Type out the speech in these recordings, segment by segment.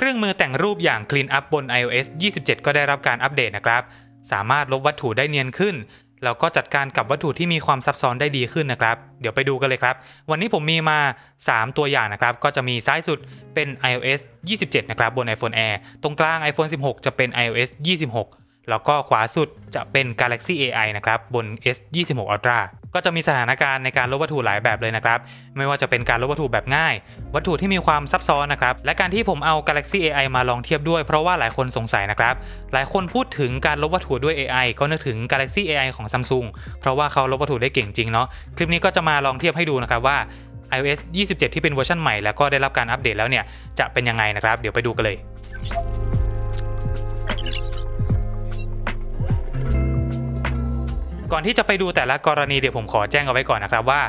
เครื่องมือแต่งรูปอย่าง Clean Up บน iOS 27 ก็ได้รับการอัปเดตนะครับสามารถลบวัตถุได้เนียนขึ้นแล้วก็จัดการกับวัตถุที่มีความซับซ้อนได้ดีขึ้นนะครับเดี๋ยวไปดูกันเลยครับวันนี้ผมมีมา3ตัวอย่างนะครับก็จะมีซ้ายสุดเป็น iOS 27 นะครับบน iPhone Air ตรงกลาง iPhone 16 จะเป็น iOS 26 แล้วก็ขวาสุดจะเป็น Galaxy AI นะครับบน S26 Ultra ก็จะมีสถานการณ์ในการลบวัตถุหลายแบบเลยนะครับไม่ว่าจะเป็นการลบวัตถุแบบง่ายวัตถุที่มีความซับซ้อนนะครับและการที่ผมเอา Galaxy AI มาลองเทียบด้วยเพราะว่าหลายคนสงสัยนะครับหลายคนพูดถึงการลบวัตถุด้วย AI ก็นึกถึง Galaxy AI ของ Samsung เพราะว่าเขาลบวัตถุได้เก่งจริงเนาะคลิปนี้ก็จะมาลองเทียบให้ดูนะครับว่า iOS 27 ที่เป็นเวอร์ชันใหม่แล้วก็ได้รับการอัปเดตแล้วเนี่ยจะเป็นยังไงนะครับเดี๋ยวไปดูกันเลยก่อนที่จะไปดูแต่ละกรณีเดี๋ยวผมขอแจ้งเอาไว้ก่อนนะครับว่า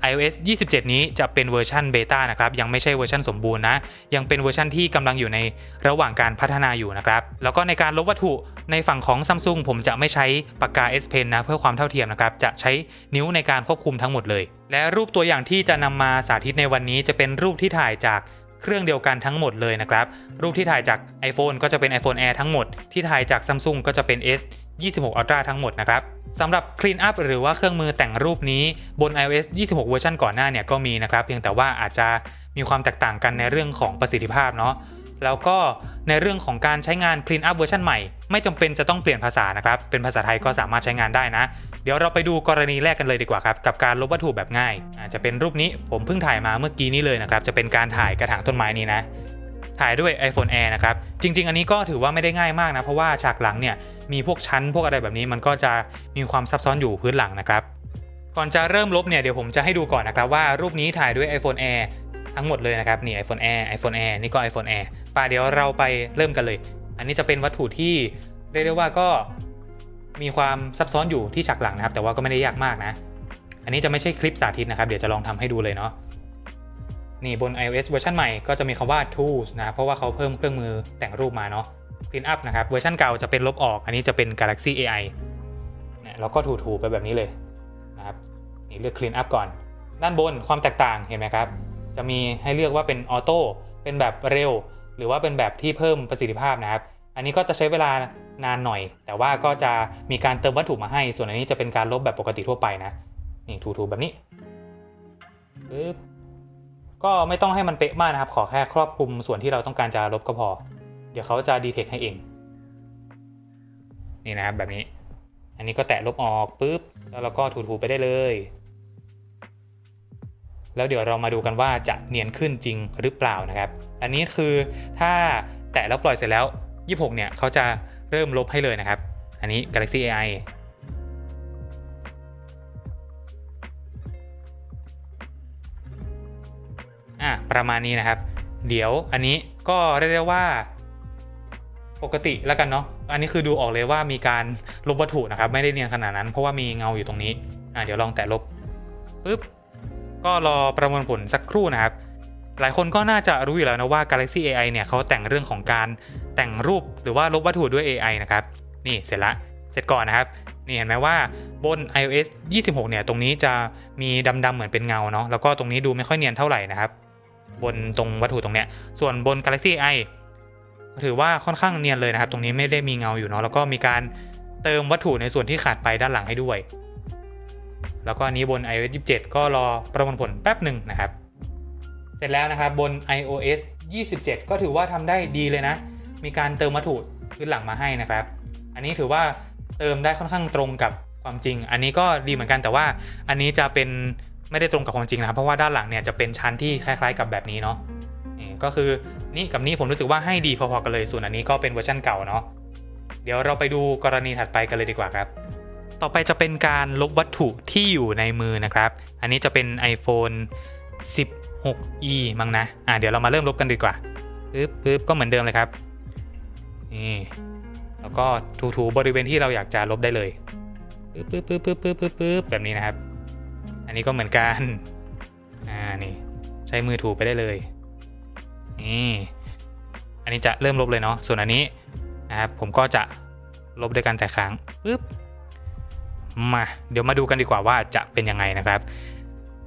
iOS 27 นี้จะเป็นเวอร์ชันเบต้านะครับยังไม่ใช่เวอร์ชันสมบูรณ์นะยังเป็นเวอร์ชันที่กำลังอยู่ในระหว่างการพัฒนาอยู่นะครับแล้วก็ในการลบวัตถุในฝั่งของ Samsung ผมจะไม่ใช้ปากกา S Pen นะเพื่อความเท่าเทียมนะครับจะใช้นิ้วในการควบคุมทั้งหมดเลยและรูปตัวอย่างที่จะนำมาสาธิตในวันนี้จะเป็นรูปที่ถ่ายจากเครื่องเดียวกันทั้งหมดเลยนะครับรูปที่ถ่ายจาก iPhone ก็จะเป็น iPhone Air ทั้งหมดที่ถ่ายจาก Samsung ก็จะเป็น S26 Ultra ทั้งหมดนะครับสำหรับ Clean Up หรือว่าเครื่องมือแต่งรูปนี้บน iOS 26 เวอร์ชันก่อนหน้าเนี่ยก็มีนะครับเพียงแต่ว่าอาจจะมีความแตกต่างกันในเรื่องของประสิทธิภาพเนาะแล้วก็ในเรื่องของการใช้งาน Clean Up เวอร์ชันใหม่ไม่จำเป็นจะต้องเปลี่ยนภาษานะครับเป็นภาษาไทยก็สามารถใช้งานได้นะเดี๋ยวเราไปดูกรณีแรกกันเลยดีกว่าครับกับการลบวัตถุแบบง่ายอาจจะเป็นรูปนี้ผมเพิ่งถ่ายมาเมื่อกี้นี้เลยนะครับจะเป็นการถ่ายกระถางต้นไม้นี้นะถ่ายด้วย iPhone Air นะครับจริงๆอันนี้ก็ถือว่าไม่ได้ง่ายมากนะเพราะว่าฉากหลังเนี่ยมีพวกชั้นพวกอะไรแบบนี้มันก็จะมีความซับซ้อนอยู่พื้นหลังนะครับก่อนจะเริ่มลบเนี่ยเดี๋ยวผมจะให้ดูก่อนนะครับว่ารูปนี้ถ่ายด้วย iPhone Air ทั้งหมดเลยนะครับนี่ iPhone Air นี่ก็ iPhone Air เดี๋ยวเราไปเริ่มกันเลยอันนี้จะเป็นวัตถุที่เรียกได้ว่าก็มีความซับซ้อนอยู่ที่ฉากหลังนะครับแต่ว่าก็ไม่ได้ยากมากนะอันนี้จะไม่ใช่คลิปสาธิตนะครับเดี๋ยวจะลองทำให้ดูเลยเนาะนี่บน iOS เวอร์ชันใหม่ก็จะมีคำว่า tools นะเพราะว่าเขาเพิ่มเครื่องมือแต่งรูปมาเนาะ Clean Up นะครับเวอร์ชันเก่าจะเป็นลบออกอันนี้จะเป็น Galaxy AI เนี่ยเราก็ถูๆไปแบบนี้เลยนะครับนี่เลือก Clean Up ก่อนด้านบนความแตกต่างเห็นไหมครับจะมีให้เลือกว่าเป็นออโต้เป็นแบบเร็วหรือว่าเป็นแบบที่เพิ่มประสิทธิภาพนะครับอันนี้ก็จะใช้เวลานานหน่อยแต่ว่าก็จะมีการเติมวัตถุมาให้ส่วนอันนี้จะเป็นการลบแบบปกติทั่วไปนะนี่ถูๆแบบนี้ปึ๊บก็ไม่ต้องให้มันเป๊ะมากนะครับขอแค่ครอบคลุมส่วนที่เราต้องการจะลบก็พอเดี๋ยวเขาจะดีเทคให้เองนี่นะครับแบบนี้อันนี้ก็แตะลบออกปึ๊บแล้วเราก็ถูๆไปได้เลยแล้วเดี๋ยวเรามาดูกันว่าจะเนียนขึ้นจริงหรือเปล่านะครับอันนี้คือถ้าแตะแล้วปล่อยเสร็จแล้ว26เนี่ยเขาจะเริ่มลบให้เลยนะครับอันนี้ Galaxy AI ประมาณนี้นะครับเดี๋ยวอันนี้ก็เรียกได้ว่าปกติแล้วกันเนาะอันนี้คือดูออกเลยว่ามีการลบวัตถุนะครับไม่ได้เนียนขนาดนั้นเพราะว่ามีเงาอยู่ตรงนี้เดี๋ยวลองแตะลบปึ๊บก็รอประมวลผลสักครู่นะครับหลายคนก็น่าจะรู้อยู่แล้วนะว่า Galaxy AI เนี่ยเขาแต่งเรื่องของการแต่งรูปหรือว่าลบวัตถุด้วย AI นะครับนี่เสร็จก่อนนะครับนี่เห็นไหมว่าบน iOS 26เนี่ยตรงนี้จะมีดำๆเหมือนเป็นเงาเนาะแล้วก็ตรงนี้ดูไม่ค่อยเนียนเท่าไหร่นะครับบนตรงวัตถุตรงเนี้ยส่วนบน Galaxy AI ถือว่าค่อนข้างเนียนเลยนะครับตรงนี้ไม่ได้มีเงาอยู่เนาะแล้วก็มีการเติมวัตถุในส่วนที่ขาดไปด้านหลังให้ด้วยแล้วก็อันนี้บน iOS 27ก็รอประมวลผลแป๊บหนึ่งนะครับเสร็จแล้วนะครับบน iOS 27ก็ถือว่าทำได้ดีเลยนะมีการเติมวัตถุพื้นหลังมาให้นะครับอันนี้ถือว่าเติมได้ค่อนข้างตรงกับความจริงอันนี้ก็ดีเหมือนกันแต่ว่าอันนี้จะเป็นไม่ได้ตรงกับความจริงนะครับเพราะว่าด้านหลังเนี่ยจะเป็นชั้นที่คล้ายๆกับแบบนี้เนาะก็คือนี่กับนี้ผมรู้สึกว่าให้ดีพอๆกันเลยส่วนอันนี้ก็เป็นเวอร์ชันเก่าเนาะเดี๋ยวเราไปดูกรณีถัดไปกันเลยดีกว่าครับต่อไปจะเป็นการลบวัตถุที่อยู่ในมือนะครับอันนี้จะเป็น iPhone 16e มั้งนะเดี๋ยวเรามาเริ่มลบกันดีกว่าปึ๊บก็เหมือนเดิมเลยครับนี่แล้วก็ถูๆบริเวณที่เราอยากจะลบได้เลยปึ๊บแบบนี้นะครับอันนี้ก็เหมือนกันนี่ใช้มือถูไปได้เลยนี่อันนี้จะเริ่มลบเลยเนาะส่วนอันนี้นะครับผมก็จะลบด้วยการแตะค้างปึ๊บเดี๋ยวมาดูกันดีกว่าว่าจะเป็นยังไงนะครับ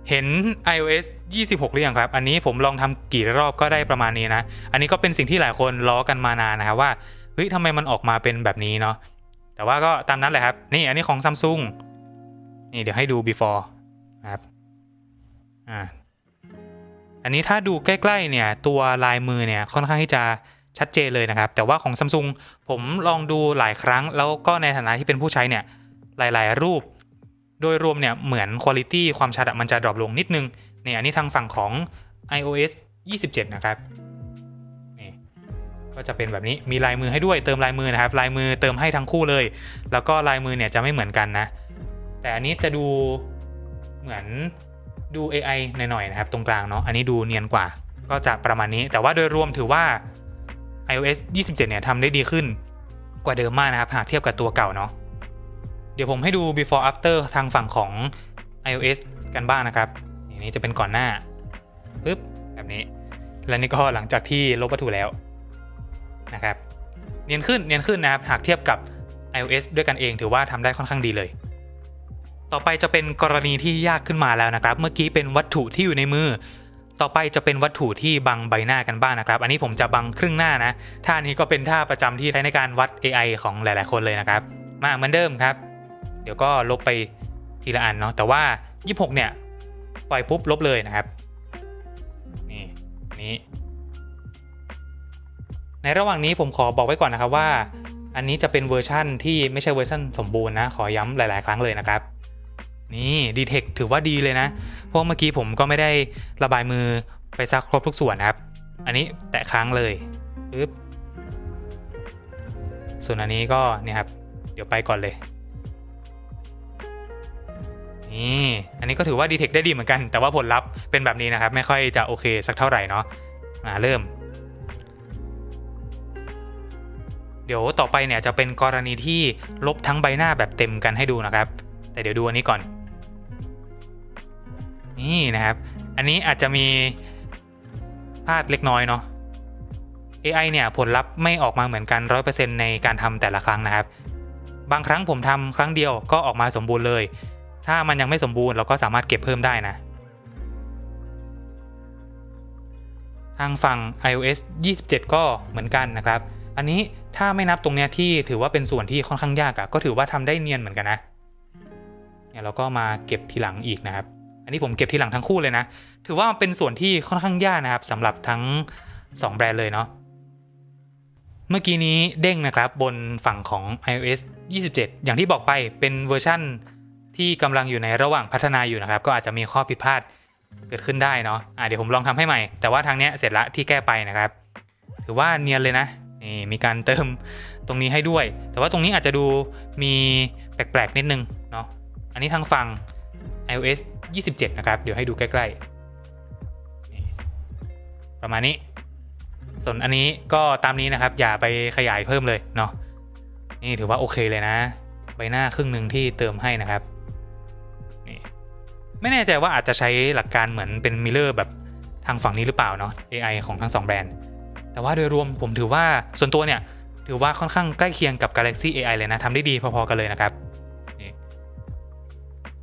เห็น iOS 26หรือยังครับอันนี้ผมลองทำกี่รอบก็ได้ประมาณนี้นะอันนี้ก็เป็นสิ่งที่หลายคนล้อกันมานานนะครับว่าเฮ้ยทำไมมันออกมาเป็นแบบนี้เนาะแต่ว่าก็ตามนั้นแหละครับนี่อันนี้ของ Samsung นี่เดี๋ยวให้ดู before นะครับอันนี้ถ้าดูใกล้ๆเนี่ยตัวลายมือเนี่ยค่อนข้างที่จะชัดเจนเลยนะครับแต่ว่าของ Samsung ผมลองดูหลายครั้งแล้วก็ในฐานะที่เป็นผู้ใช้เนี่ยหลายๆรูปโดยรวมเนี่ยเหมือนคุณภาพความชัดมันจะดรอปลงนิดนึงนี่อันนี้ทางฝั่งของ iOS 27นะครับนี่ก็จะเป็นแบบนี้มีลายมือให้ด้วยเติมลายมือนะครับลายมือเติมให้ทั้งคู่เลยแล้วก็ลายมือเนี่ยจะไม่เหมือนกันนะแต่อันนี้จะดูเหมือนดู AI หน่อยๆนะครับตรงกลางเนาะอันนี้ดูเนียนกว่าก็จะประมาณนี้แต่ว่าโดยรวมถือว่า iOS 27เนี่ยทำได้ดีขึ้นกว่าเดิมมากนะครับหากเทียบกับตัวเก่าเนาะเดี๋ยวผมให้ดู before after ทางฝั่งของ iOS กันบ้างนะครับนี่จะเป็นก่อนหน้าปึ๊บแบบนี้และนี่ก็หลังจากที่ลบวัตถุแล้วนะครับเนียนขึ้นนะครับหากเทียบกับ iOS ด้วยกันเองถือว่าทำได้ค่อนข้างดีเลยต่อไปจะเป็นกรณีที่ยากขึ้นมาแล้วนะครับเมื่อกี้เป็นวัตถุที่อยู่ในมือต่อไปจะเป็นวัตถุที่บังใบหน้ากันบ้างนะครับอันนี้ผมจะบังครึ่งหน้านะท่านี้ก็เป็นท่าประจำที่ใช้ในการวัด AI ของหลายๆคนเลยนะครับมาเหมือนเดิมครับเดี๋ยวก็ลบไปทีละอันเนาะแต่ว่า26เนี่ยปล่อยปุ๊บลบเลยนะครับนี่ในระหว่างนี้ผมขอบอกไว้ก่อนนะครับว่าอันนี้จะเป็นเวอร์ชั่นที่ไม่ใช่เวอร์ชั่นสมบูรณ์นะขอย้ำหลายๆครั้งเลยนะครับนี่ดีเทคถือว่าดีเลยนะเพราะเมื่อกี้ผมก็ไม่ได้ระบายมือไปซักครบทุกส่วนนะครับอันนี้แตะค้างเลยปึ๊บส่วนอันนี้ก็เนี่ยครับเดี๋ยวไปก่อนเลยนี่อันนี้ก็ถือว่าดีเทคได้ดีเหมือนกันแต่ว่าผลลัพธ์เป็นแบบนี้นะครับไม่ค่อยจะโอเคสักเท่าไหร่เนาะเริ่มเดี๋ยวต่อไปเนี่ยจะเป็นกรณีที่ลบทั้งใบหน้าแบบเต็มกันให้ดูนะครับแต่เดี๋ยวดูอันนี้ก่อนนี่นะครับอันนี้อาจจะมีพลาดเล็กน้อยเนาะ AI เนี่ยผลลัพธ์ไม่ออกมาเหมือนกัน 100% ในการทำแต่ละครั้งนะครับบางครั้งผมทำครั้งเดียวก็ออกมาสมบูรณ์เลยถ้ามันยังไม่สมบูรณ์เราก็สามารถเก็บเพิ่มได้นะทางฝั่ง iOS 27 ก็เหมือนกันนะครับอันนี้ถ้าไม่นับตรงเนี้ยที่ถือว่าเป็นส่วนที่ค่อนข้างยากก็ถือว่าทำได้เนียนเหมือนกันนะเนี่ยเราก็มาเก็บทีหลังอีกนะครับอันนี้ผมเก็บทีหลังทั้งคู่เลยนะถือว่าเป็นส่วนที่ค่อนข้างยากนะครับสำหรับทั้ง2แบรนด์เลยเนาะเมื่อกี้นี้เด้งนะครับบนฝั่งของ iOS 27 อย่างที่บอกไปเป็นเวอร์ชั่นที่กำลังอยู่ในระหว่างพัฒนาอยู่นะครับก็อาจจะมีข้อผิดพลาดเกิดขึ้นได้เนาะเดี๋ยวผมลองทำให้ใหม่แต่ว่าทางเนี้ยเสร็จละที่แก้ไปนะครับถือว่าเนียนเลยนะนี่มีการเติมตรงนี้ให้ด้วยแต่ว่าตรงนี้อาจจะดูมีแปลกๆนิดนึงเนาะอันนี้ทางฝั่ง iOS 27 นะครับเดี๋ยวให้ดูใกล้ๆประมาณนี้ส่วนอันนี้ก็ตามนี้นะครับอย่าไปขยายเพิ่มเลยเนาะนี่ถือว่าโอเคเลยนะใบหน้าครึ่งหนึ่งที่เติมให้นะครับนี่ไม่แน่ใจว่าอาจจะใช้หลักการเหมือนเป็นมิเรอร์แบบทางฝั่งนี้หรือเปล่าเนาะ AI ของทั้ง2แบรนด์แต่ว่าโดยรวมผมถือว่าส่วนตัวเนี่ยถือว่าค่อนข้างใกล้เคียงกับ Galaxy AI เลยนะทำได้ดีพอๆกันเลยนะครับ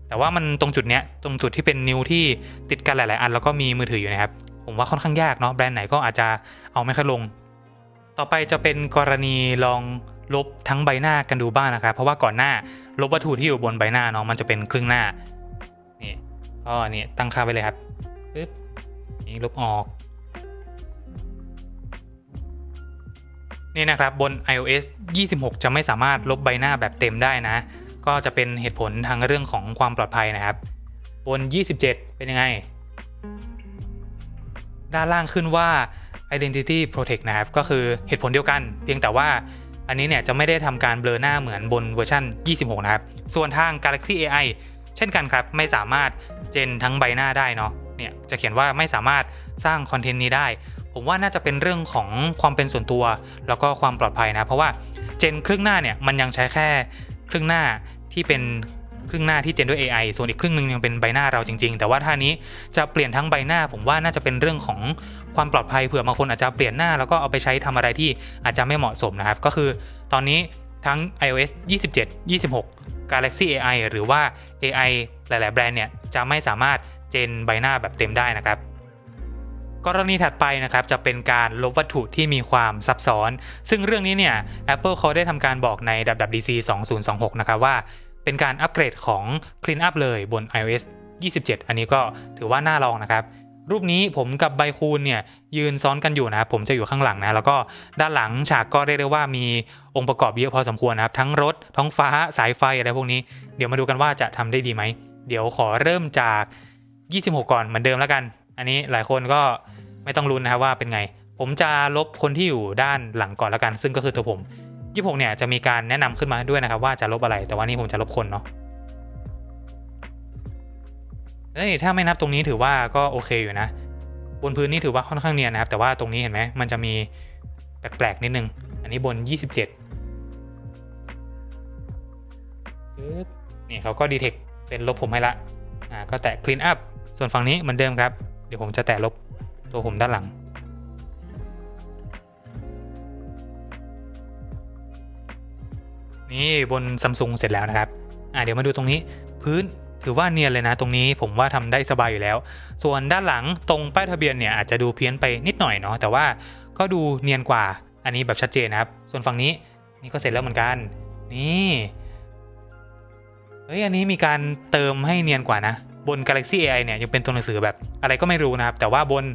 แต่ว่ามันตรงจุดเนี้ยตรงจุดที่เป็นนิ้วที่ติดกันหลายๆอันแล้วก็มีมือถืออยู่นะครับผมว่าค่อนข้างยากเนาะแบรนด์ไหนก็อาจจะเอาไม่ค่อยลงต่อไปจะเป็นกรณีลองลบทั้งใบหน้ากันดูบ้างนะครับเพราะว่าก่อนหน้าลบวัตถุที่อยู่บนใบหน้าเนาะมันจะเป็นครึ่งหน้านี่ก็นี่ตั้งค่าไว้เลยครับปึ๊บนี่ลบออกนี่นะครับบน iOS 26 จะไม่สามารถลบใบหน้าแบบเต็มได้นะก็จะเป็นเหตุผลทางเรื่องของความปลอดภัยนะครับบน27เป็นยังไงด้านล่างขึ้นว่า Identity Protect นะครับก็คือเหตุผลเดียวกันเพียงแต่ว่าอันนี้เนี่ยจะไม่ได้ทำการเบลอหน้าเหมือนบนเวอร์ชัน26นะครับส่วนทาง Galaxy AI เช่นกันครับไม่สามารถเจนทั้งใบหน้าได้เนาะเนี่ยจะเขียนว่าไม่สามารถสร้างคอนเทนต์นี้ได้ผมว่าน่าจะเป็นเรื่องของความเป็นส่วนตัวแล้วก็ความปลอดภัยนะเพราะว่าเจนครึ่งหน้าเนี่ยมันยังใช้แค่ครึ่งหน้าที่เป็นครึ่งหน้าที่เจนด้วย AI ส่วนอีกครึ่งนึงยังเป็นใบหน้าเราจริงๆแต่ว่าท่านี้จะเปลี่ยนทั้งใบหน้าผมว่าน่าจะเป็นเรื่องของความปลอดภัยเผื่อบางคนอาจจะเปลี่ยนหน้าแล้วก็เอาไปใช้ทำอะไรที่อาจจะไม่เหมาะสมนะครับก็คือตอนนี้ทั้ง iOS 27 26 Galaxy AI หรือว่า AI หลายๆแบรนด์เนี่ยจะไม่สามารถ เจนใบหน้าแบบเต็มได้นะครับกรณีถัดไปนะครับจะเป็นการลบวัตถุที่มีความซับซ้อนซึ่งเรื่องนี้เนี่ย Apple เขาได้ทำการบอกใน WWDC 2026 นะครับว่าเป็นการอัปเกรดของ Clean Up เลยบน iOS 27 อันนี้ก็ถือว่าน่าลองนะครับรูปนี้ผมกับไบคูนเนี่ยยืนซ้อนกันอยู่นะครับผมจะอยู่ข้างหลังนะแล้วก็ด้านหลังฉากก็เรียกได้ว่ามีองค์ประกอบเยอะพอสมควรนะครับทั้งรถท้องฟ้าสายไฟอะไรพวกนี้เดี๋ยวมาดูกันว่าจะทำได้ดีไหมเดี๋ยวขอเริ่มจาก26ก่อนเหมือนเดิมแล้วกันอันนี้หลายคนก็ไม่ต้องลุ้นนะครับว่าเป็นไงผมจะลบคนที่อยู่ด้านหลังก่อนแล้วกันซึ่งก็คือตัวผม26เนี่ยจะมีการแนะนำขึ้นมาด้วยนะครับว่าจะลบอะไรแต่ว่านี่ผมจะลบคนเนาะถ้าไม่นับตรงนี้ถือว่าก็โอเคอยู่นะบนพื้นนี่ถือว่าค่อนข้างเนียนนะครับแต่ว่าตรงนี้เห็นไหมมันจะมีแปลกๆนิดนึงอันนี้บน27นี่เขาก็ดีเทคเป็นลบผมให้ละก็แตะ clean up ส่วนฝั่งนี้เหมือนเดิมครับเดี๋ยวผมจะแตะลบตัวผมด้านหลังนี่บน Samsung เสร็จแล้วนะครับเดี๋ยวมาดูตรงนี้พื้นถือว่าเนียนเลยนะตรงนี้ผมว่าทำได้สบายอยู่แล้วส่วนด้านหลังตรงป้ายทะเบียนเนี่ยอาจจะดูเพี้ยนไปนิดหน่อยเนาะแต่ว่าก็ดูเนียนกว่าอันนี้แบบชัดเจนนะครับส่วนฝั่งนี้นี่ก็เสร็จแล้วเหมือนกันนี่อันนี้มีการเติมให้เนียนกว่านะบน Galaxy AI เนี่ยยังเป็นตัวหนังสือแบบอะไรก็ไม่รู้นะครับแต่ว่าบน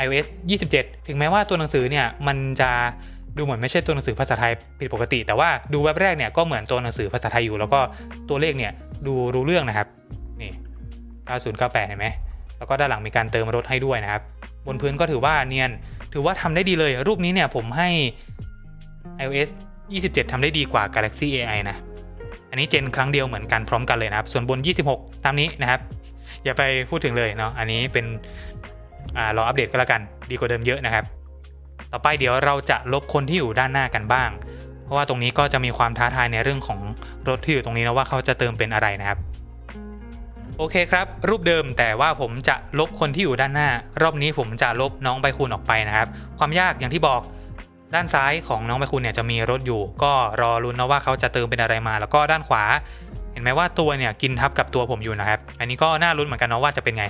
iOS 27 ถึงแม้ว่าตัวหนังสือเนี่ยมันจะดูเหมือนไม่ใช่ตัวหนังสือภาษาไทยผิดปกติแต่ว่าดูแว็บแรกเนี่ยก็เหมือนตัวหนังสือภาษาไทยอยู่แล้วก็ตัวเลขเนี่ยดูรู้เรื่องนะครับนี่9098เห็นไหมแล้วก็ด้านหลังมีการเติมรถให้ด้วยนะครับบนพื้นก็ถือว่าเนียนถือว่าทำได้ดีเลยรูปนี้เนี่ยผมให้ iOS 27 ทำได้ดีกว่า Galaxy AI นะอันนี้เจนครั้งเดียวเหมือนกันพร้อมกันเลยนะครับส่วนบน26ตามนี้นะครับอย่าไปพูดถึงเลยเนาะอันนี้เป็นรออัปเดตก็แล้วกันดีกว่าเดิมเยอะนะครับต่อไปเดี๋ยวเราจะลบคนที่อยู่ด้านหน้ากันบ้างเพราะว่าตรงนี้ก็จะมีความท้าทายในเรื่องของรถที่อยู่ตรงนี้นะว่าเขาจะเติมเป็นอะไรนะครับโอเคครับรูปเดิมแต่ว่าผมจะลบคนที่อยู่ด้านหน้ารอบนี้ผมจะลบน้องใบคูนออกไปนะครับความยากอย่างที่บอกด้านซ้ายของน้องใบคูนเนี่ยจะมีรถอยู่ก็รอลุ้นนะว่าเขาจะเติมเป็นอะไรมาแล้วก็ด้านขวาเห็นไหมว่าตัวเนี่ยกินทับกับตัวผมอยู่นะครับอันนี้ก็น่าลุ้นเหมือนกันนะว่าจะเป็นไง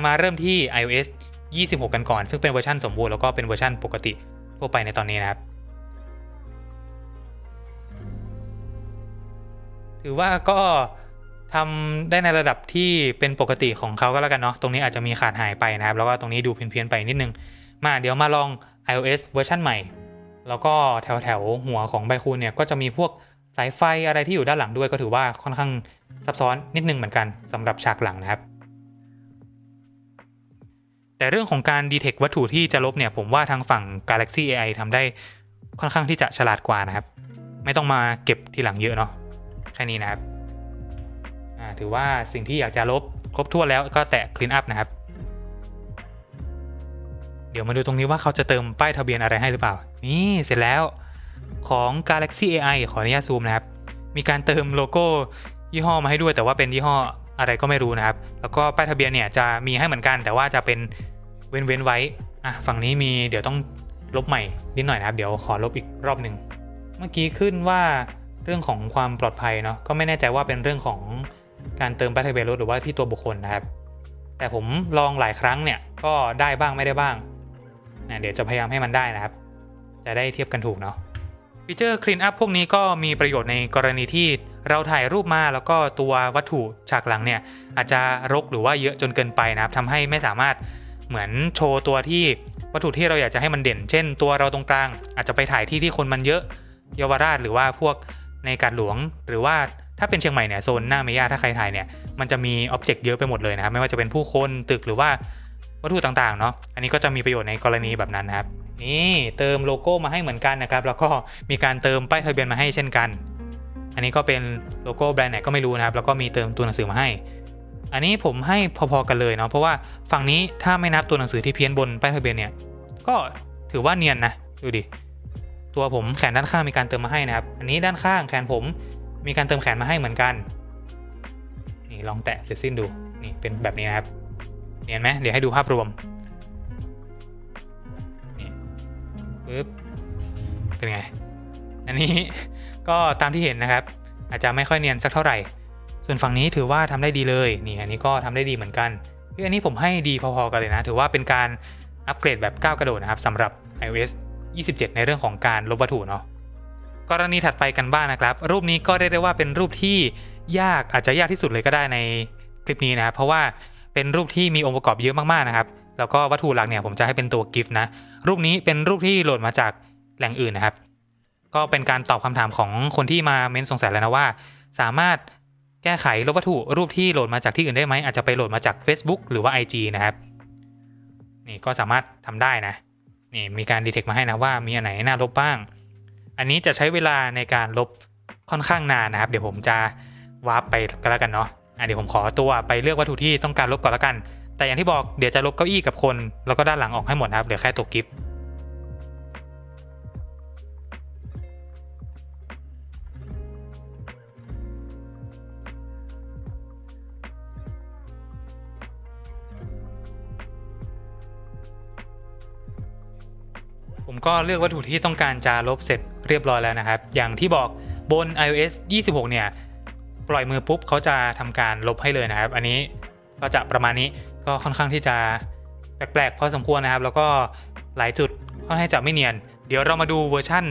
มาเริ่มที่ iOS 26กันก่อนซึ่งเป็นเวอร์ชันสมบูรณ์แล้วก็เป็นเวอร์ชันปกติทั่วไปในตอนนี้นะครับถือว่าก็ทำได้ในระดับที่เป็นปกติของเขาก็แล้วกันเนาะตรงนี้อาจจะมีขาดหายไปนะครับแล้วก็ตรงนี้ดูเพี้ยนๆไปนิดนึงเดี๋ยวมาลอง iOS เวอร์ชันใหม่แล้วก็แถวหัวของไบคูนเนี่ยก็จะมีพวกสายไฟอะไรที่อยู่ด้านหลังด้วยก็ถือว่าค่อนข้างซับซ้อนนิดนึงเหมือนกันสำหรับฉากหลังนะครับแต่เรื่องของการ detect วัตถุที่จะลบเนี่ยผมว่าทางฝั่ง Galaxy AI ทำได้ค่อนข้างที่จะฉลาดกว่านะครับไม่ต้องมาเก็บทีหลังเยอะเนาะแค่นี้นะครับถือว่าสิ่งที่อยากจะลบครบถ้วนแล้วก็แตะ clean up นะครับเดี๋ยวมาดูตรงนี้ว่าเขาจะเติมป้ายทะเบียนอะไรให้หรือเปล่านี่เสร็จแล้วของ Galaxy AI ขออนุญาตซูมนะครับมีการเติมโลโก้ยี่ห้อมาให้ด้วยแต่ว่าเป็นยี่ห้ออะไรก็ไม่รู้นะครับแล้วก็ป้ายทะเบียนเนี่ยจะมีให้เหมือนกันแต่ว่าจะเป็นเว้นไว้ฝั่งนี้มีเดี๋ยวต้องลบใหม่นิดหน่อยนะครับเดี๋ยวขอลบอีกรอบหนึ่งเมื่อกี้ขึ้นว่าเรื่องของความปลอดภัยเนาะก็ไม่แน่ใจว่าเป็นเรื่องของการเติมป้ายทะเบียนรถหรือว่าที่ตัวบุคคลนะครับแต่ผมลองหลายครั้งเนี่ยก็ได้บ้างไม่ได้บ้างเดี๋ยวจะพยายามให้มันได้นะครับจะได้เทียบกันถูกเนาะฟีเจอร์ Clean Up พวกนี้ก็มีประโยชน์ในกรณีที่เราถ่ายรูปมาแล้วก็ตัววัตถุฉากหลังเนี่ยอาจจะรกหรือว่าเยอะจนเกินไปนะครับทำให้ไม่สามารถเหมือนโชว์ตัวที่วัตถุที่เราอยากจะให้มันเด่นเช่นตัวเราตรงกลางอาจจะไปถ่ายที่คนมันเยอะเยาวราชหรือว่าพวกในกาดหลวงหรือว่าถ้าเป็นเชียงใหม่เนี่ยโซนหน้าเมย่าถ้าใครถ่ายเนี่ยมันจะมีอ็อบเจกต์เยอะไปหมดเลยนะครับไม่ว่าจะเป็นผู้คนตึกหรือว่าวัตถุต่างๆเนาะอันนี้ก็จะมีประโยชน์ในกรณีแบบนั้นนะครับนี่เติมโลโก้มาให้เหมือนกันนะครับแล้วก็มีการเติมป้ายทะเบียนมาให้เช่นกันอันนี้ก็เป็นโลโก้แบรนด์ไหนก็ไม่รู้นะครับแล้วก็มีเติมตัวหนังสือมาให้อันนี้ผมให้พอๆกันเลยเนาะเพราะว่าฝั่งนี้ถ้าไม่นับตัวหนังสือที่เพี้ยนบนป้ายทะเบียนเนี่ยก็ถือว่าเนียนนะดูดิตัวผมแขนด้านข้างมีการเติมมาให้นะครับอันนี้ด้านข้างแขนผมมีการเติมแขนมาให้เหมือนกันนี่ลองแตะเสร็จสิ้นดูนี่เป็นแบบนี้นะครับเห็นไหมเดี๋ยวให้ดูภาพรวมนี่ปึ๊บเป็นไงอันนี้ก็ตามที่เห็นนะครับอาจจะไม่ค่อยเนียนสักเท่าไหร่ ส่วนฝั่งนี้ถือว่าทำได้ดีเลยนี่อันนี้ก็ทำได้ดีเหมือนกันอันนี้ผมให้ดีพอๆกันเลยนะถือว่าเป็นการอัปเกรดแบบก้าวกระโดดนะครับสำหรับ iOS 27 ในเรื่องของการลบวัตถุเนาะกรณีถัดไปกันบ้าง นะครับรูปนี้ก็เรียกได้ว่าเป็นรูปที่ยากอาจจะยากที่สุดเลยก็ได้ในคลิปนี้นะเพราะว่าเป็นรูปที่มีองค์ประกอบเยอะมากๆนะครับแล้วก็วัตถุหลักเนี่ยผมจะให้เป็นตัว GIF นะรูปนี้เป็นรูปที่โหลดมาจากแหล่งอื่นนะครับก็เป็นการตอบคำถามของคนที่มาเม้นสงสัยแล้วนะว่าสามารถแก้ไขลบวัตถุรูปที่โหลดมาจากที่อื่นได้ไหมอาจจะไปโหลดมาจาก Facebook หรือว่า IG นะครับนี่ก็สามารถทำได้นะนี่มีการดีเทคมาให้นะว่ามีอันไหนน่าลบบ้างอันนี้จะใช้เวลาในการลบค่อนข้างนานนะครับเดี๋ยวผมจะวาร์ปไปกันแล้วกันเนาะเดี๋ยวผมขอตัวไปเลือกวัตถุที่ต้องการลบก่อนแล้วกันแต่อย่างที่บอกเดี๋ยวจะลบเก้าอี้กับคนแล้วก็ด้านหลังออกให้หมดนะครับเหลือแค่ตัวกิฟต์ผมก็เลือกวัตถุที่ต้องการจะลบเสร็จเรียบร้อยแล้วนะครับอย่างที่บอกบน iOS 26 เนี่ยปล่อยมือปุ๊บเขาจะทำการลบให้เลยนะครับอันนี้ก็จะประมาณนี้ก็ค่อนข้างที่จะแปลกๆพอสมควรนะครับแล้วก็หลายจุดค่อนข้างจะไม่เนียนเดี๋ยวเรามาดูเวอร์ชั่น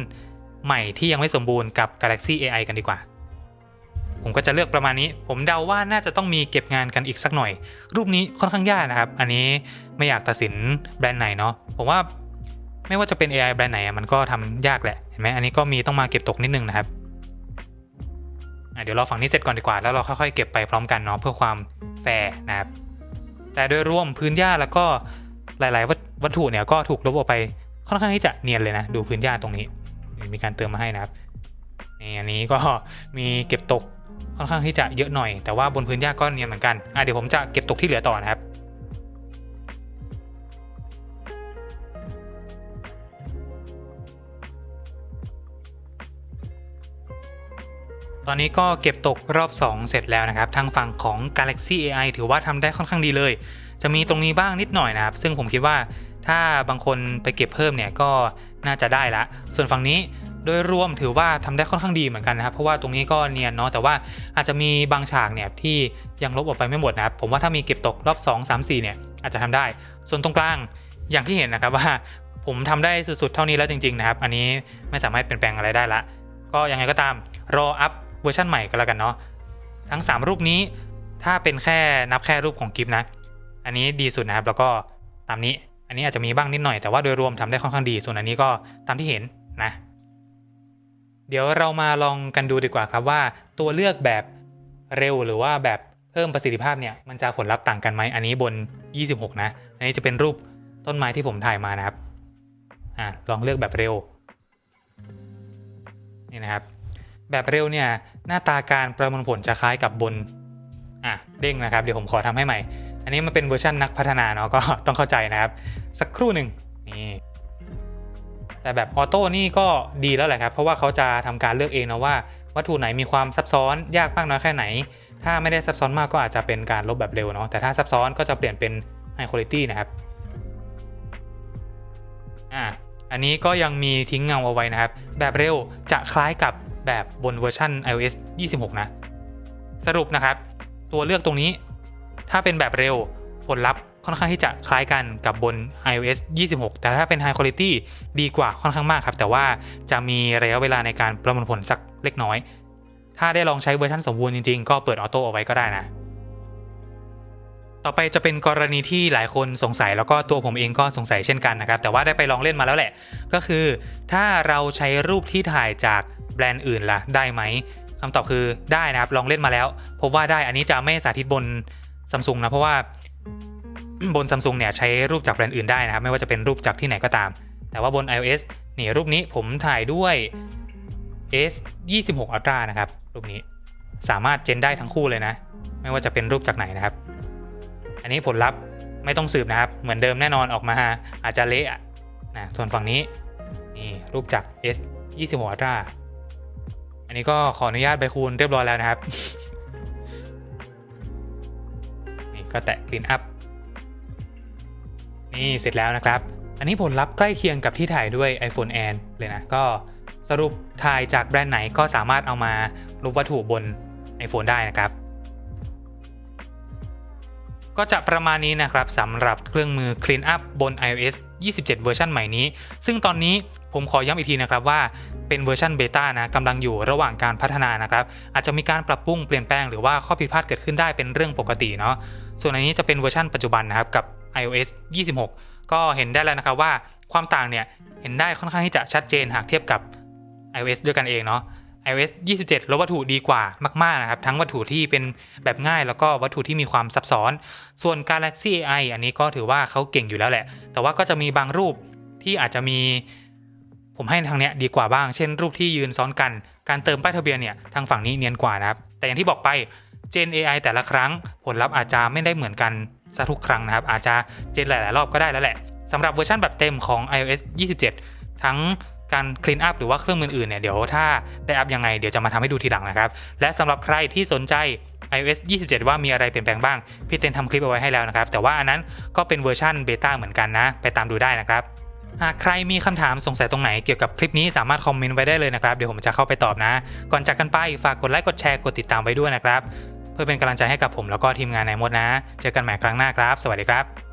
ใหม่ที่ยังไม่สมบูรณ์กับ Galaxy AI กันดีกว่าผมก็จะเลือกประมาณนี้ผมเดาว่าน่าจะต้องมีเก็บงานกันอีกสักหน่อยรูปนี้ค่อนข้างยากนะครับอันนี้ไม่อยากตัดสินแบรนด์ไหนเนาะผมว่าไม่ว่าจะเป็น AI แบรนด์ไหนมันก็ทำยากแหละเห็นไหมอันนี้ก็มีต้องมาเก็บตกนิดนึงนะครับเดี๋ยวเราฝั่งนี้เสร็จก่อนดีกว่าแล้วเราค่อยๆเก็บไปพร้อมกันเนาะเพื่อความแฟร์นะครับแต่โดยรวมพื้นหญ้าแล้วก็หลายๆวัตถุเนี่ยก็ถูกลบออกไปค่อนข้างที่จะเนียนเลยนะดูพื้นหญ้าตรงนี้มีการเติมมาให้นะครับนี่อันนี้ก็มีเก็บตกค่อนข้างที่จะเยอะหน่อยแต่ว่าบนพื้นหญ้าก็เนียนเหมือนกันเดี๋ยวผมจะเก็บตกที่เหลือต่อนะครับตอนนี้ก็เก็บตกรอบ2เสร็จแล้วนะครับทางฝั่งของ Galaxy AI ถือว่าทำได้ค่อนข้างดีเลยจะมีตรงนี้บ้างนิดหน่อยนะครับซึ่งผมคิดว่าถ้าบางคนไปเก็บเพิ่มเนี่ยก็น่าจะได้ละส่วนฝั่งนี้โดยรวมถือว่าทำได้ค่อนข้างดีเหมือนกันนะครับเพราะว่าตรงนี้ก็เนียนเนาะแต่ว่าอาจจะมีบางฉากเนี่ยที่ยังลบออกไปไม่หมดนะครับผมว่าถ้ามีเก็บตกรอบ2 3 4เนี่ยอาจจะทำได้ส่วนตรงกลางอย่างที่เห็นนะครับว่าผมทำได้สุดๆเท่านี้แล้วจริงๆนะครับอันนี้ไม่สามารถเปลี่ยนแปลงอะไรได้ละก็ยังไงก็ตามรออัพเวอร์ชันใหม่ก็แล้วกันเนาะทั้ง3รูปนี้ถ้าเป็นนับแค่รูปของกิฟต์นะอันนี้ดีสุดนะครับแล้วก็ตามนี้อันนี้อาจจะมีบ้างนิดหน่อยแต่ว่าโดยรวมทำได้ค่อนข้างดีส่วนอันนี้ก็ตามที่เห็นนะเดี๋ยวเรามาลองกันดูดีกว่าครับว่าตัวเลือกแบบเร็วหรือว่าแบบเพิ่มประสิทธิภาพเนี่ยมันจะผลลัพธ์ต่างกันไหมอันนี้บน26นะอันนี้จะเป็นรูปต้นไม้ที่ผมถ่ายมานะครับลองเลือกแบบเร็วนี่นะครับแบบเร็วเนี่ยหน้าตาการประมวลผลจะคล้ายกับบนเด้งนะครับเดี๋ยวผมขอทำให้ใหม่อันนี้มันเป็นเวอร์ชันนักพัฒนาเนาะก็ต้องเข้าใจนะครับสักครู่หนึ่งนี่แต่แบบออโต้นี่ก็ดีแล้วแหละครับเพราะว่าเขาจะทำการเลือกเองนะว่าวัตถุไหนมีความซับซ้อนยากมากน้อยแค่ไหนถ้าไม่ได้ซับซ้อนมากก็อาจจะเป็นการลบแบบเร็วเนาะแต่ถ้าซับซ้อนก็จะเปลี่ยนเป็น High Quality นะครับอันนี้ก็ยังมีทิ้งเงาเอาไว้นะครับแบบเร็วจะคล้ายกับแบบบนเวอร์ชัน iOS 26 นะสรุปนะครับตัวเลือกตรงนี้ถ้าเป็นแบบเร็วผลลัพธ์ค่อนข้างที่จะคล้ายกันกับบน iOS 26 แต่ถ้าเป็น High Quality ดีกว่าค่อนข้างมากครับแต่ว่าจะมีระยะเวลาในการประมวลผลสักเล็กน้อยถ้าได้ลองใช้เวอร์ชันสมบูรณ์จริงๆก็เปิดออโต้เอาไว้ก็ได้นะต่อไปจะเป็นกรณีที่หลายคนสงสัยแล้วก็ตัวผมเองก็สงสัยเช่นกันนะครับแต่ว่าได้ไปลองเล่นมาแล้วแหละก็คือถ้าเราใช้รูปที่ถ่ายจากแบรนด์อื่นล่ะได้ไหมคำตอบคือได้นะครับลองเล่นมาแล้วพบว่าได้อันนี้จะไม่สาธิตบน Samsung นะเพราะว่าบน Samsung เนี่ยใช้รูปจากแบรนด์อื่นได้นะครับไม่ว่าจะเป็นรูปจากที่ไหนก็ตามแต่ว่าบน iOS นี่รูปนี้ผมถ่ายด้วย S26 Ultra นะครับรูปนี้สามารถเจนได้ทั้งคู่เลยนะไม่ว่าจะเป็นรูปจากไหนนะครับอันนี้ผลลัพธ์ไม่ต้องสืบนะครับเหมือนเดิมแน่นอนออกมาอาจจะเละนะส่วนฝั่งนี้นี่รูปจาก S26 Ultra อันนี้ก็ขออนุญาตใบคูณเรียบร้อยแล้วนะครับนี่ก็แตะ Clean Up นี่เสร็จแล้วนะครับอันนี้ผลลัพธ์ใกล้เคียงกับที่ถ่ายด้วย iPhone Air เลยนะก็สรุปถ่ายจากแบรนด์ไหนก็สามารถเอามาลบวัตถุบน iPhone ได้นะครับ ก็จะประมาณนี้นะครับสำหรับเครื่องมือ Clean Up บน iOS 27 เวอร์ชันใหม่นี้ซึ่งตอนนี้ผมขอย้ำอีกทีนะครับว่าเป็นเวอร์ชันเบต้านะกำลังอยู่ระหว่างการพัฒนานะครับอาจจะมีการปรับปรุงเปลี่ยนแปลงหรือว่าข้อผิดพลาดเกิดขึ้นได้เป็นเรื่องปกติเนาะส่วนอันนี้จะเป็นเวอร์ชันปัจจุบันนะครับกับ iOS 26 ก็เห็นได้แล้วนะครับว่าความต่างเนี่ยเห็นได้ค่อนข้างที่จะชัดเจนหากเทียบกับ iOS ด้วยกันเองเนาะiOS 27 ลดวัตถุดีกว่ามากๆนะครับทั้งวัตถุที่เป็นแบบง่ายแล้วก็วัตถุที่มีความซับซ้อนส่วน Galaxy AI อันนี้ก็ถือว่าเขาเก่งอยู่แล้วแหละแต่ว่าก็จะมีบางรูปที่อาจจะมีผมให้ทางเนี้ยดีกว่าบ้างเช่นรูปที่ยืนซ้อนกันการเติมป้ายทะเบียนเนี่ยทางฝั่งนี้เนียนกว่านะครับแต่อย่างที่บอกไป Gen AI แต่ละครั้งผลลัพธ์อาจจะไม่ได้เหมือนกันซะทุกครั้งนะครับอาจจะเจนหลายๆรอบก็ได้แล้วแหละสำหรับเวอร์ชันแบบเต็มของ iOS 27 ทั้งการ clean up หรือว่าเครื่องมืออื่นเนี่ยเดี๋ยวถ้าได้อัพยังไงเดี๋ยวจะมาทำให้ดูทีหลังนะครับและสำหรับใครที่สนใจ iOS 27 ว่ามีอะไรเปลี่ยนแปลงบ้างพี่เต้นทำคลิปเอาไว้ให้แล้วนะครับแต่ว่าอันนั้นก็เป็นเวอร์ชันเบต้าเหมือนกันนะไปตามดูได้นะครับหากใครมีคำถามสงสัยตรงไหนเกี่ยวกับคลิปนี้สามารถคอมเมนต์ไว้ได้เลยนะครับเดี๋ยวผมจะเข้าไปตอบนะก่อนจากกันไปฝากกดไลค์กดแชร์กดติดตามไว้ด้วยนะครับเพื่อเป็นกำลังใจให้กับผมแล้วก็ทีมงานในมดนะเจอกันใหม่ครั้งหน้าครับสวัสดีครับ